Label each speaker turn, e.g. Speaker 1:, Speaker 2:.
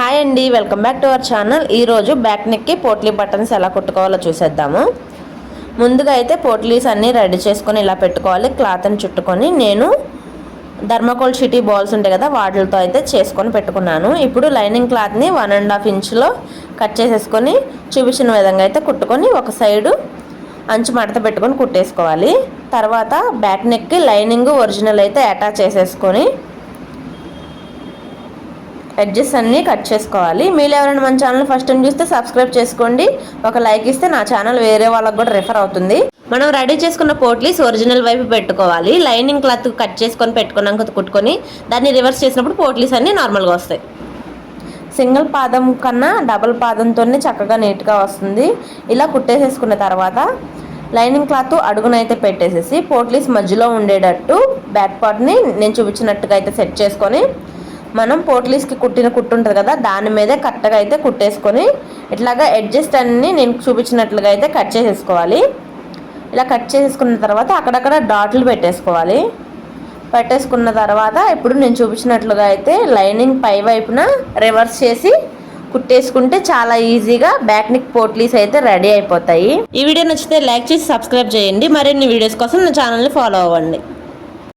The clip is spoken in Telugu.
Speaker 1: హాయ్ అండి, welcome back to our channel. ఈరోజు బ్యాక్ నెక్కి పోట్లీ బటన్స్ ఎలా కుట్టుకోవాలో చూసేద్దాము. ముందుగా అయితే పోట్లీస్ అన్నీ రెడీ చేసుకొని ఇలా పెట్టుకోవాలి. క్లాత్ని చుట్టుకొని నేను థర్మాకోల్ షీటీ బాల్స్ ఉంటాయి కదా, వాటితో అయితే చేసుకొని పెట్టుకున్నాను. ఇప్పుడు లైనింగ్ క్లాత్ని 1.5 ఇంచులో కట్ చేసేసుకొని చూపించిన విధంగా అయితే కుట్టుకొని ఒక సైడు అంచు మడత పెట్టుకొని కుట్టేసుకోవాలి. తర్వాత బ్యాక్ నెక్కి లైనింగ్ ఒరిజినల్ అయితే అటాచ్ చేసేసుకొని ఎడ్జెస్ అన్నీ కట్ చేసుకోవాలి. మీరు ఎవరైనా మన ఛానల్ ఫస్ట్ టైం చూస్తే సబ్స్క్రైబ్ చేసుకోండి. ఒక లైక్ ఇస్తే నా ఛానల్ వేరే వాళ్ళకి కూడా రెఫర్ అవుతుంది. మనం రెడీ చేసుకున్న పోట్లీస్ ఒరిజినల్ వైపు పెట్టుకోవాలి. లైనింగ్ క్లాత్ కట్ చేసుకొని పెట్టుకున్నాక కుట్టుకొని దాన్ని రివర్స్ చేసినప్పుడు పోట్లీస్ అన్నీ నార్మల్గా వస్తాయి. సింగిల్ పాదం కన్నా డబుల్ పాదంతోనే చక్కగా నీట్గా వస్తుంది. ఇలా కుట్టేసేసుకున్న తర్వాత లైనింగ్ క్లాత్ అడుగునైతే పెట్టేసేసి పోట్లీస్ మధ్యలో ఉండేటట్టు బ్యాక్ పార్ట్ని నేను చూపించినట్టుగా అయితే సెట్ చేసుకొని మనం పోట్లీస్కి కుట్టిన కుట్టు ఉంటుంది కదా, దాని మీదే కరెక్ట్గా అయితే కుట్టేసుకొని ఇట్లాగా అడ్జస్ట్ అన్ని నేను చూపించినట్లుగా అయితే కట్ చేసేసుకోవాలి. ఇలా కట్ చేసేసుకున్న తర్వాత అక్కడక్కడ డాట్లు పెట్టేసుకోవాలి. పెట్టేసుకున్న తర్వాత ఇప్పుడు నేను చూపించినట్లుగా అయితే లైనింగ్ పై వైపున రివర్స్ చేసి కుట్టేసుకుంటే చాలా ఈజీగా బ్యాక్ నెక్ పోట్లీస్ అయితే రెడీ అయిపోతాయి. ఈ వీడియో నచ్చితే లైక్ చేసి సబ్స్క్రైబ్ చేయండి. మరిన్ని వీడియోస్ కోసం నా ఛానల్ని ఫాలో అవ్వండి.